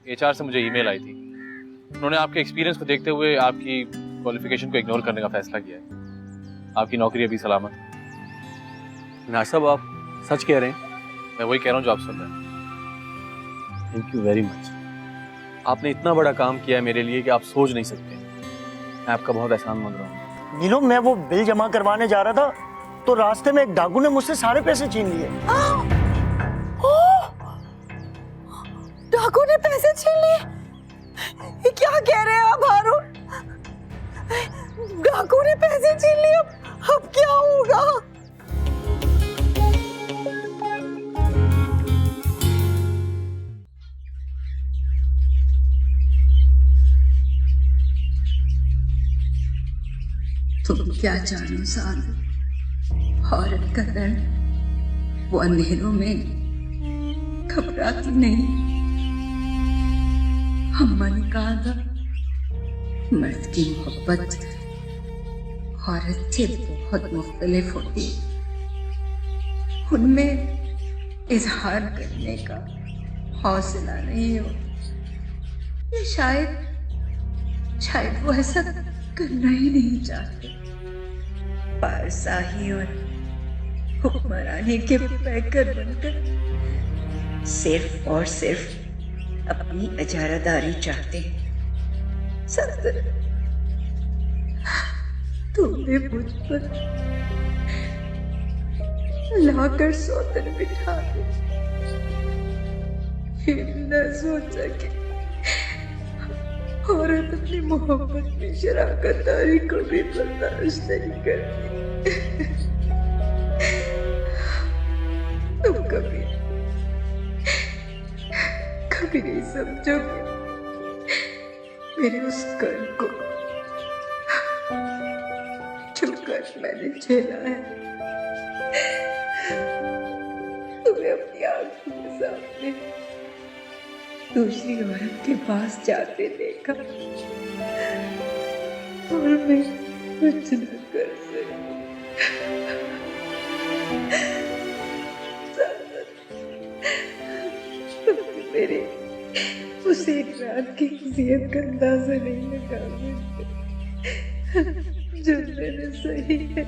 HR से मुझे email आई थी। उन्होंने आपके एक्सपीरियंस को देखते हुए आपकी क्वालिफिकेशन को इग्नोर करने का फैसला किया है। आपकी नौकरी अभी सलामत है। नाज साहब, आप सच कह रहे हैं? मैं वही कह रहा हूँ जो आप सुन रहे हैं। Thank you very much. आपने इतना बड़ा काम किया है मेरे लिए कि आप सोच नहीं सकते। मैं आपका बहुत एहसानमंद रहा हूँ। नीलो, मैं वो बिल जमा करवाने जा रहा था तो रास्ते में एक डाकू ने मुझसे सारे पैसे छीन लिए। डाकू ने पैसे छीन लिए? ये क्या कह रहे हैं आप हारून? डाकू ने पैसे छीन लिए, अब क्या होगा? तुम क्या जानो साधु, औरत का दर्द वो अंधेरों में घबराती नहीं। अम्मा ने कहा था मर्द की मोहब्बत औरत से बहुत मुख्तलिफ होती है। उनमें इजहार करने का हौसला नहीं हो, या शायद वो ऐसा करना ही नहीं चाहते। पारसाही और हुक्मरानी के पैकर बनकर सिर्फ और सिर्फ अपनी इजारादारी चाहते हैं। सर, तुमने मुझ पर लाकर सौतन बिठा दी। फिर न सोचा कि औरत अपनी मोहब्बत में शराकतदारी को भी बर्दाश्त नहीं करती। तुम कभी नहीं समझोगे मेरे उस कर्म को जो कर्म मैंने झेला है। तुम्हें अपनी आंखों के सामने दूसरी औरत के पास जाते देखा और मैं कुछ न कर सकी। तुम मेरे उस एक रात की खुशियत का अंदाजा नहीं लगा सकते जो मैंने सही है।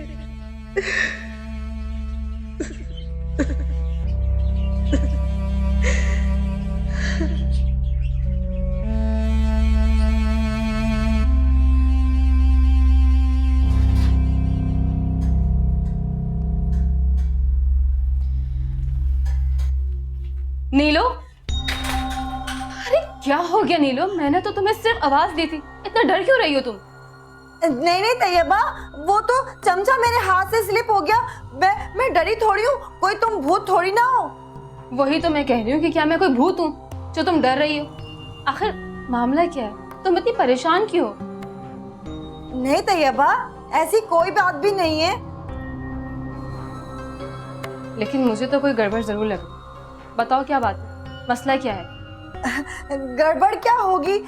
नीलो, अरे क्या हो गया नीलो? मैंने तो तुम्हें सिर्फ आवाज दी थी, इतना डर क्यों रही हो तुम? नहीं तैयबा, वो तो चमचा मेरे हाथ से स्लिप हो गया। मैं डरी थोड़ी हूँ, कोई तुम भूत थोड़ी ना हो। वही तो मैं कह रही हूँ कि क्या मैं कोई भूत हूँ जो तुम डर रही हो? आखिर मामला क्या है? तुम इतनी परेशान क्यों हो? नहीं तैयबा, ऐसी कोई बात भी नहीं है। लेकिन मुझे तो कोई गड़बड़ जरूर लगी। बताओ क्या बात है, मसला क्या है? गड़बड़ क्या होगी?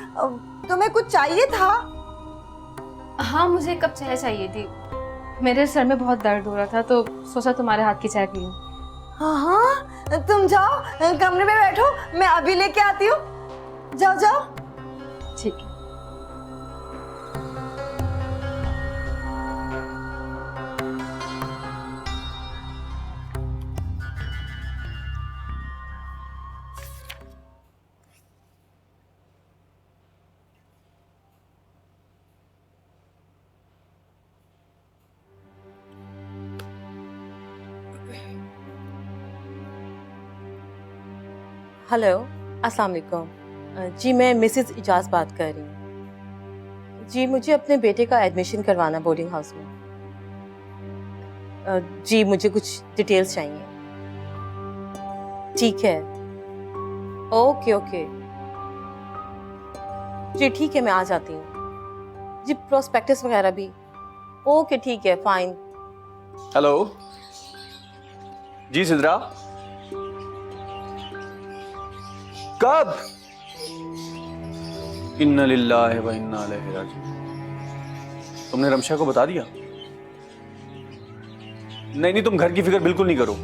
तुम्हें कुछ चाहिए था? हाँ, मुझे एक कप चाय चाहिए थी। मेरे सर में बहुत दर्द हो रहा था तो सोचा तुम्हारे हाथ की चाय पी लूं। हाँ, तुम जाओ कमरे में बैठो, मैं अभी लेके आती हूँ। जाओ जाओ। ठीक है। हेलो, अस्सलाम वालेकुम। जी, मैं मिसेस इजाज़ बात कर रही हूँ। जी, मुझे अपने बेटे का एडमिशन करवाना बोर्डिंग हाउस में। जी, मुझे कुछ डिटेल्स चाहिए। ठीक है, ओके ओके। जी ठीक है, मैं आ जाती हूँ। जी, प्रोस्पेक्टस वगैरह भी। ओके ठीक है, फाइन। हेलो जी सिद्रा, कब? इन्ना लिल्लाहि व इन्ना इलैहि राजिऊन। तुमने रमशा को बता दिया? नहीं, तुम घर की फिक्र बिल्कुल नहीं करो।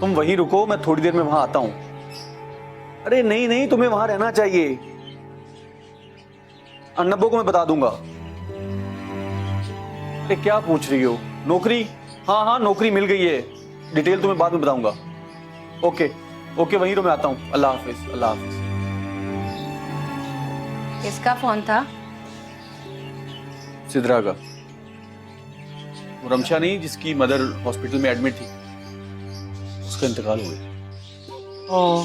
तुम वहीं रुको, मैं थोड़ी देर में वहां आता हूं। अरे नहीं नहीं, तुम्हें वहां रहना चाहिए। अन्नब्बो को मैं बता दूंगा। अरे क्या पूछ रही हो? नौकरी? हाँ हाँ, नौकरी मिल गई है। डिटेल तुम्हें बाद में बताऊंगा। ओके ओके, वहीं तो मैं आता हूँ। अल्लाह हाफिज, अल्लाह हाफिज। किसका फोन था? सिद्रा का। वो रमशा नहीं, जिसकी मदर हॉस्पिटल में एडमिट थी, उसका इंतकाल हो गया। ओ,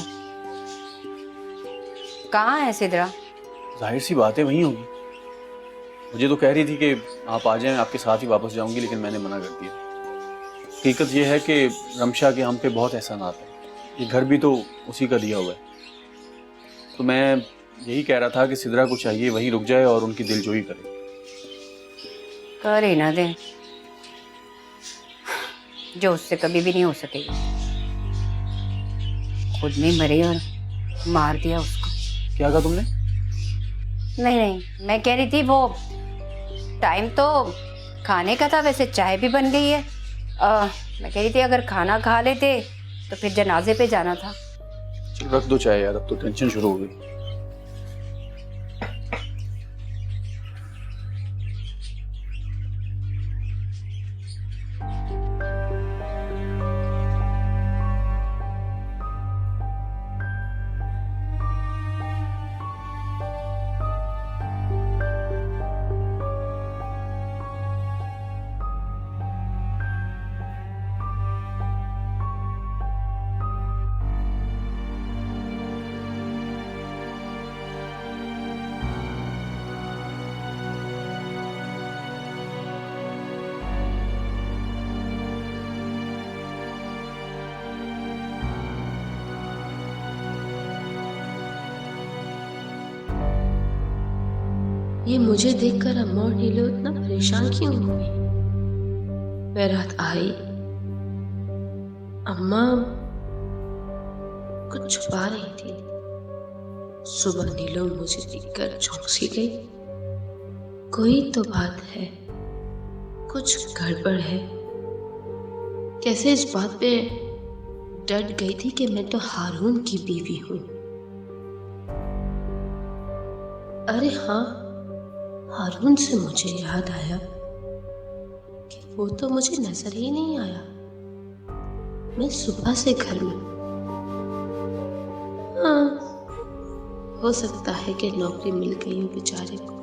कहाँ है सिद्रा? जाहिर सी बात है वहीं होगी। मुझे तो कह रही थी कि आप आ जाएं, आपके साथ ही वापस जाऊंगी, लेकिन मैंने मना कर दिया। हकीकत यह है कि रमशा के हम पे बहुत एहसानात हैं। ये घर भी तो उसी का दिया हुआ है। तो मैं यही कह रहा था कि सिद्रा को चाहिए वहीं रुक जाए और उनकी दिलजोई करे। कर ही ना दे, जो उससे कभी भी नहीं हो सकेगी। खुद में मरे और मार दिया उसको। क्या कहा तुमने? नहीं नहीं, मैं कह रही थी वो टाइम तो खाने का था, वैसे चाय भी बन गई है। मैं कह रही थी अगर खाना खा लेते तो फिर जनाजे पे जाना था। चल रख दो चाय यार, अब तो टेंशन शुरू हो गई। ये मुझे देखकर अम्मा और नीलो इतना परेशान क्यों हुई? मैं रात आई, अम्मा कुछ छुपा रही थी। सुबह नीलो मुझे देखकर चौंक सी गई। कोई तो बात है, कुछ गड़बड़ है। कैसे इस बात पे डट गई थी कि मैं तो हारून की बीवी हूं। अरे हाँ, हारून से मुझे याद आया कि वो तो मुझे नजर ही नहीं आया। मैं सुबह से घर में। हाँ, हो सकता है कि नौकरी मिल गई हो बेचारे को,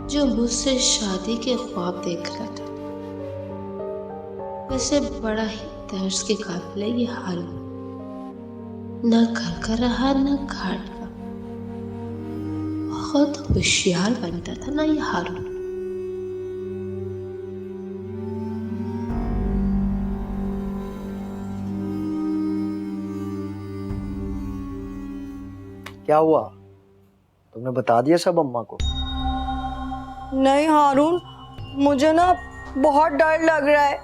जो मुझसे शादी के ख्वाब देख रहा था। वैसे बड़ा ही तर्स के काबिल है ये हारून। न घर का रहा न घाट का। बहुत होशियार बनता था ना ये हारून। क्या हुआ? तुमने बता दिया सब अम्मा को? नहीं हारून, मुझे ना बहुत डर लग रहा है।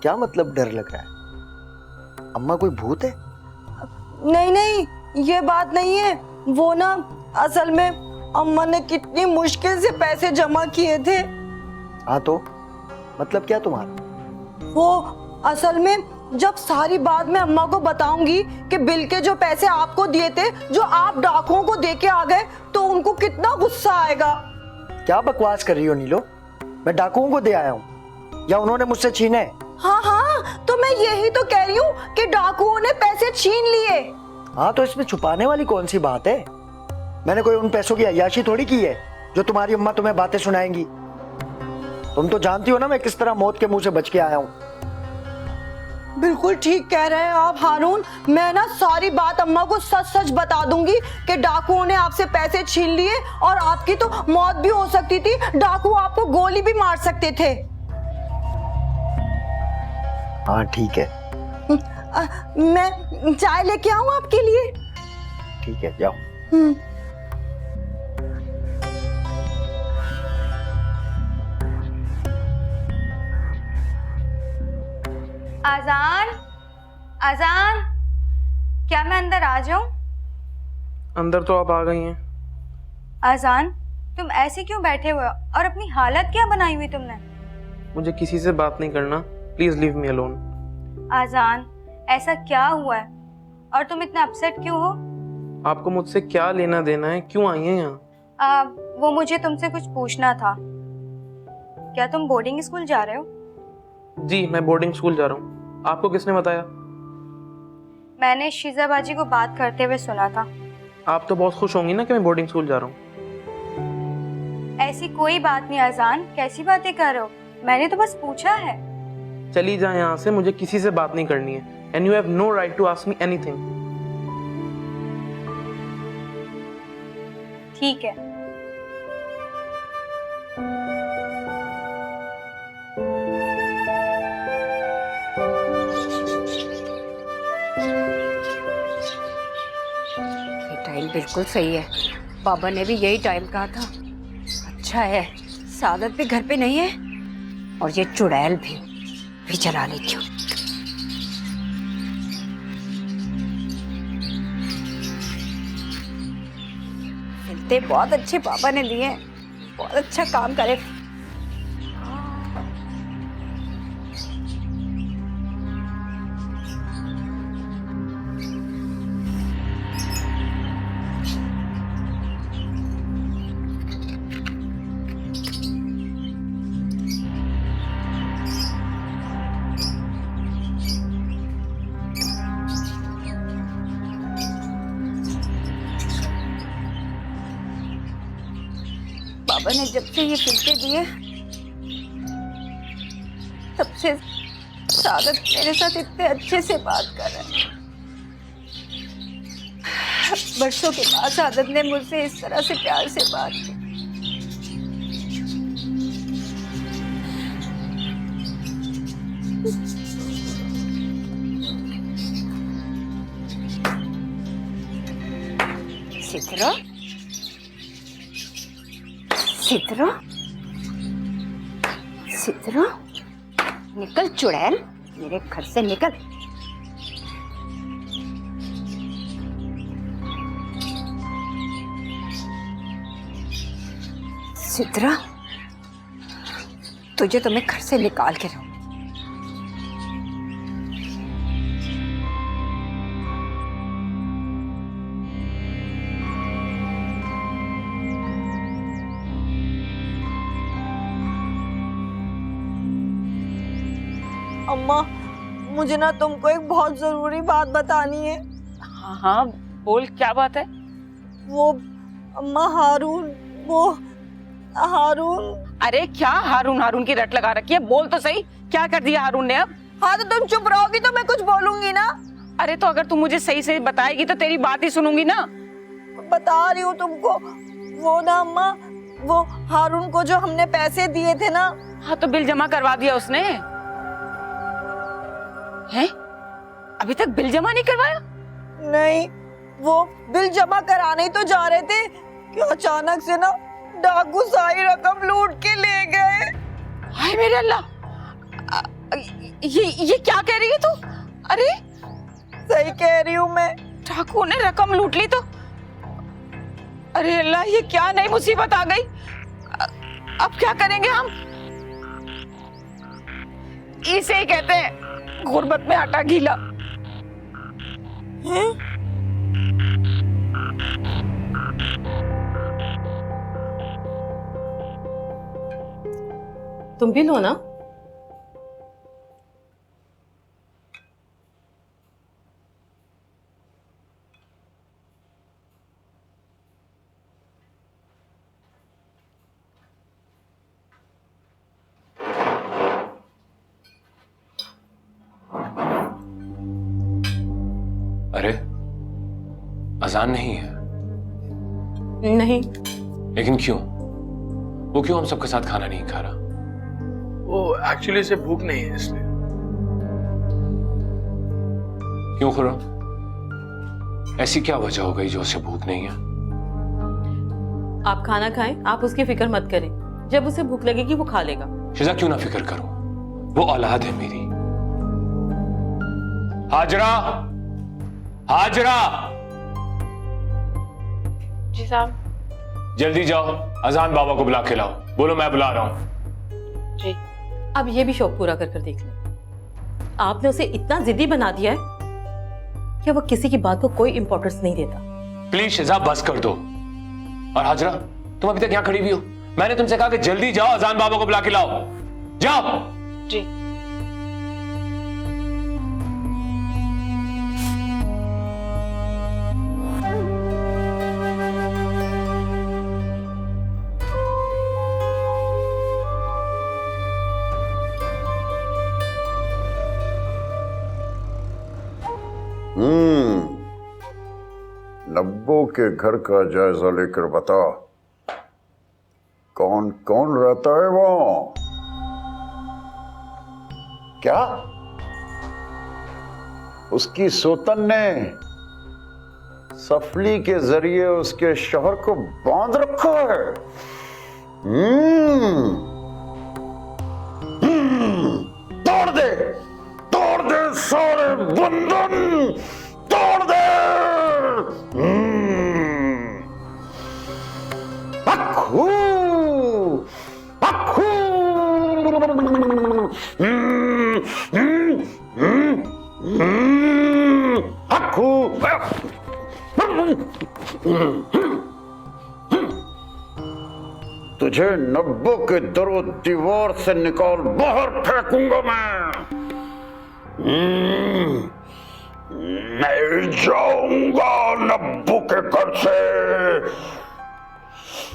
क्या मतलब डर लग रहा है? अम्मा कोई भूत है? नहीं नहीं, ये बात नहीं है। वो ना असल में अम्मा ने कितनी मुश्किल से पैसे जमा किए थे। हाँ तो मतलब क्या तुम्हारा? वो असल में जब सारी बात मैं अम्मा को बताऊंगी कि बिल के जो पैसे आपको दिए थे, जो आप डाकुओं को देके आ गए, तो उनको कितना गुस्सा आएगा। क्या बकवास कर रही हो नीलो? मैं डाकुओं को दे आया हूँ या उन्होंने मुझसे छीने? हाँ हाँ, तो मैं यही तो कह रही हूँ कि डाकुओं ने पैसे छीन लिए। हाँ तो इसमें छुपाने वाली कौन सी बात है? मैंने कोई उन पैसों की अय्याशी थोड़ी की है जो तुम्हारी अम्मा तुम्हें बातें सुनाएंगी। तुम तो जानती हो ना मैं किस तरह मौत के मुंह से बच के आया हूँ। बिल्कुल ठीक कह रहे हैं आप हारून। मैं ना सारी बात अम्मा को सच सच बता दूंगी कि डाकुओं ने आपसे पैसे छीन लिए और आपकी तो मौत भी हो सकती थी। डाकू आपको गोली भी मार सकते थे। हाँ ठीक है। मैं चाय लेके आऊं आपके लिए? ठीक है, जाओ। आजान, आजान, क्या मैं अंदर आ जाऊं? अंदर तो आप आ गई हैं। आजान, तुम ऐसे क्यों बैठे हुए हो और अपनी हालत क्या बनाई हुई तुमने? मुझे किसी से बात नहीं करना, प्लीज लीव मी अलोन। आजान, ऐसा क्या हुआ है? और तुम इतना अपसेट क्यों हो? आपको मुझसे क्या लेना देना है, क्यों आई हैं यहाँ? वो मुझे तुमसे कुछ पूछना था। क्या तुम बोर्डिंग स्कूल जा रहे हो? जी, मैं बोर्डिंग स्कूल जा रहा हूँ। आपको किसने बताया? मैंने शीजा बाजी को बात करते हुए सुना था। आप तो बहुत खुश होंगी ना कि मैं बोर्डिंग स्कूल जा रहा हूँ। ऐसी कोई बात नहीं अजान, कैसी बातें कर रहे हो? मैंने तो बस पूछा है। चली जाए यहाँ से, मुझे किसी से बात नहीं करनी है। And you have no right to ask me anything. ठीक है। ये टाइम बिल्कुल सही है, बाबा ने भी यही टाइम कहा था। अच्छा है सादत भी घर पे नहीं है और ये चुड़ैल भी चला लेती हूँ। फिरते बहुत अच्छे पापा ने दिए, बहुत अच्छा काम करे। बाबा ने जब से ये फिरते दिए तब से सादत मेरे साथ इतने अच्छे से बात कर रहे हैं। बरसों के बाद सादत ने मुझसे इस तरह से प्यार से बात की। सितरा, सितरा, सितरा, निकल चुड़ैल, मेरे घर से निकल। सितरा, तुझे तो मैं घर से निकाल के रहूं। अम्मा, मुझे ना तुमको एक बहुत जरूरी बात बतानी है। हाँ हाँ बोल, क्या बात है? वो अम्मा, हारून। अरे क्या हारून हारून की रट लगा रखी है? बोल तो सही, क्या कर दिया हारून ने अब? हाँ तो तुम चुप रहोगी तो मैं कुछ बोलूंगी ना। अरे तो अगर तू मुझे सही से बताएगी तो तेरी बात ही सुनूंगी ना। बता रही हूँ तुमको। वो ना अम्मा, वो हारून को जो हमने पैसे दिए थे ना। हाँ तो बिल जमा करवा दिया उसने? हैं? अभी तक बिल जमा नहीं करवाया? नहीं, वो बिल जमा कराने ही तो जा रहे थे कि अचानक से ना डाकू सारी रकम लूट के ले गए। हाय मेरे अल्लाह, ये क्या कह रही है तू? अरे सही कह रही हूँ मैं। डाकू ने रकम लूट ली तो? अरे अल्लाह, ये क्या नई मुसीबत आ गई? अब क्या करेंगे हम? इसे ही कहते हैं गुर्बत में आटा गीला। तुम भी लो ना। अरे अजान नहीं है? नहीं। लेकिन क्यों? वो क्यों हम सबके साथ खाना नहीं खा रहा? वो एक्चुअली इसे भूख नहीं है इसलिए। क्यों खुर्रम? ऐसी क्या वजह हो गई जो उसे भूख नहीं है? आप खाना खाएं, आप उसकी फिक्र मत करें। जब उसे भूख लगेगी वो खा लेगा। शिजा क्यों ना फिक्र करूं? वो औलाद है मेरी। हाजरा, हाजरा, जी साहब। जल्दी जाओ, अजान बाबा को बुला के लाओ। बोलो मैं बुला रहा हूं। जी। अब ये भी शौक पूरा कर कर देख ले। आपने उसे इतना जिद्दी बना दिया है कि वो किसी की बात को कोई इंपॉर्टेंस नहीं देता। प्लीज शिजा बस कर दो। और हाजरा, तुम अभी तक यहाँ खड़ी हुई हो? मैंने तुमसे कहा कि जल्दी जाओ, अजान बाबा को बुला के लाओ। जाओ। जी। नब्बो के घर का जायजा लेकर बता, कौन कौन रहता है वहां? क्या उसकी सोतन ने सफली के जरिए उसके शौहर को बांध रखा है? तोड़ दे सारे बंधन, तोड़ दे। अखू अखू अखू। तुझे नब्बो के दरो दीवार से निकाल बाहर फेंकूंगा मैं जाऊंगा नब्बू के घर से,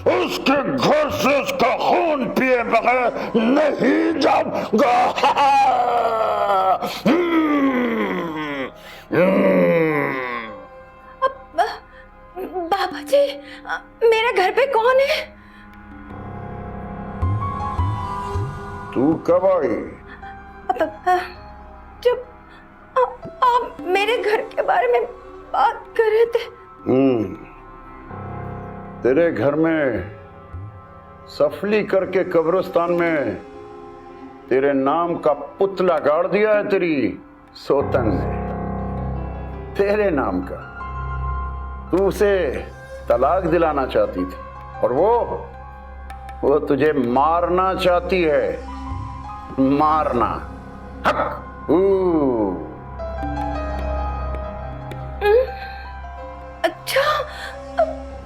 उसके घर से उसका खून पिए बगैर नहीं जाऊंगा। बाबा जी, मेरे घर पे कौन है? तू कब आई? जब आप मेरे घर के बारे में बात कर रहे थे। तेरे घर में सफली करके कब्रिस्तान में तेरे नाम का पुतला गाड़ दिया है तेरी सोतन ने, तेरे नाम का। तू उसे तलाक दिलाना चाहती थी और वो तुझे मारना चाहती है, मारना। हक। अच्छा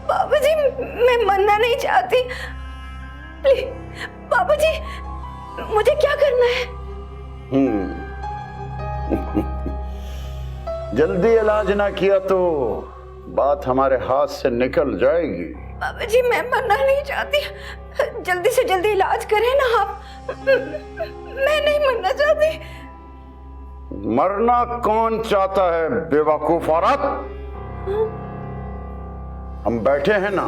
बाबा जी, मैं मरना नहीं चाहती। प्लीज बाबा जी, मुझे क्या करना है? जल्दी इलाज ना किया तो बात हमारे हाथ से निकल जाएगी। बाबा जी, मैं मरना नहीं चाहती, जल्दी से जल्दी इलाज करें ना आप। मैं नहीं मरना चाहती। मरना कौन चाहता है बेवकूफ औरत? हम बैठे हैं ना,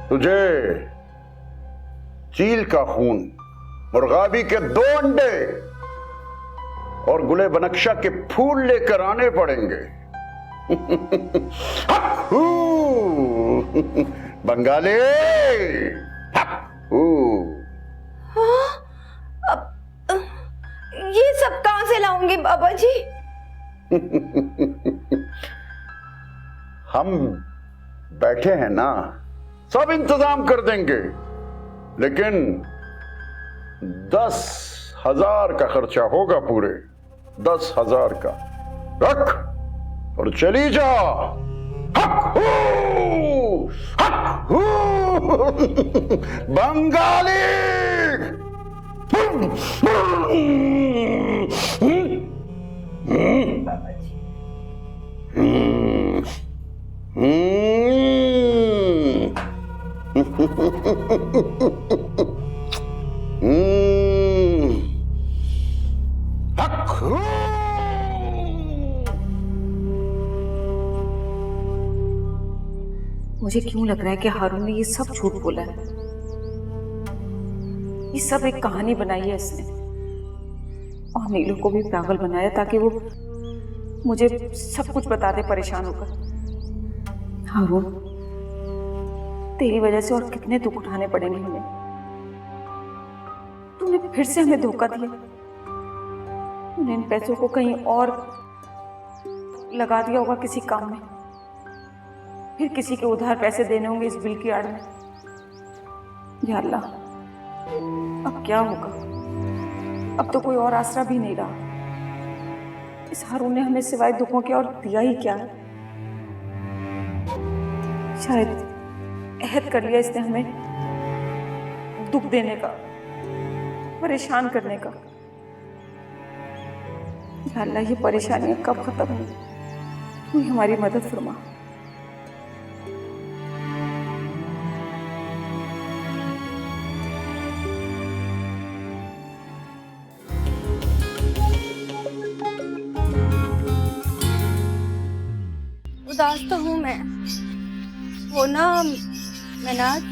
तुझे चील का खून, मुर्गाबी के 2 अंडे और गुले बनक्शा के फूल लेकर आने पड़ेंगे। बंगाली। ये सब कहां से लाऊंगी बाबा जी? हम बैठे हैं ना, सब इंतजाम कर देंगे, लेकिन 10,000 का खर्चा होगा, पूरे 10,000 का। रख और चली जा। हक हू, हक हू। बंगाली। मुझे क्यों लग रहा है कि हारून ने ये सब झूठ बोला है। ये सब एक कहानी बनाई है इसने, और नीलू को भी पागल बनाया ताकि वो मुझे सब कुछ बता दे परेशान होकर। हारून, तेरी वजह से और कितने दुख उठाने पड़ेंगे हमें। तूने फिर से हमें धोखा दिया। तूने इन पैसों को कहीं और लगा दिया होगा किसी काम में, फिर किसी के उधार पैसे देने होंगे इस बिल की आड़ में। या अल्लाह, अब क्या होगा? अब तो कोई और आसरा भी नहीं रहा। इस हारून ने हमें सिवाय दुखों के और दिया ही क्या है? शायद अहद कर लिया इसने हमें दुख देने का, परेशान करने का। या अल्लाह, ये परेशानियां कब खत्म होंगी? तू ही हमारी मदद फरमा। उदास तो हूँ मैं, वो ना मेनाज,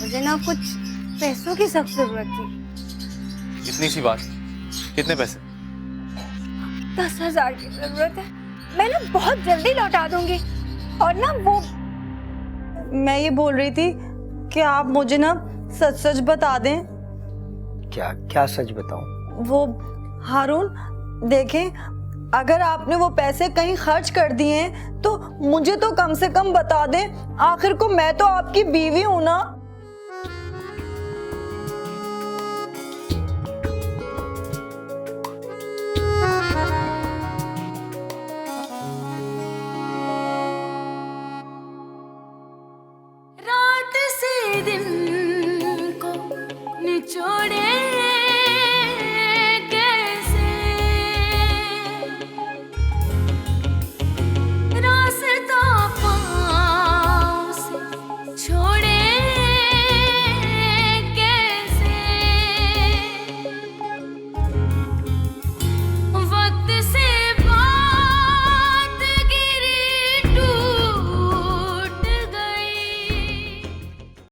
मुझे ना कुछ पैसों की सख्त जरूरत थी। इतनी सी बात, कितने पैसे? 10,000 की जरूरत है, मैं ना बहुत जल्दी लौटा दूंगी। और ना वो मैं ये बोल रही थी कि आप मुझे ना सच सच बता दें। क्या क्या सच बताऊं? वो हारून, देखें, अगर आपने वो पैसे कहीं खर्च कर दिए हैं तो मुझे तो कम से कम बता दें। आखिर को मैं तो आपकी बीवी हूं ना।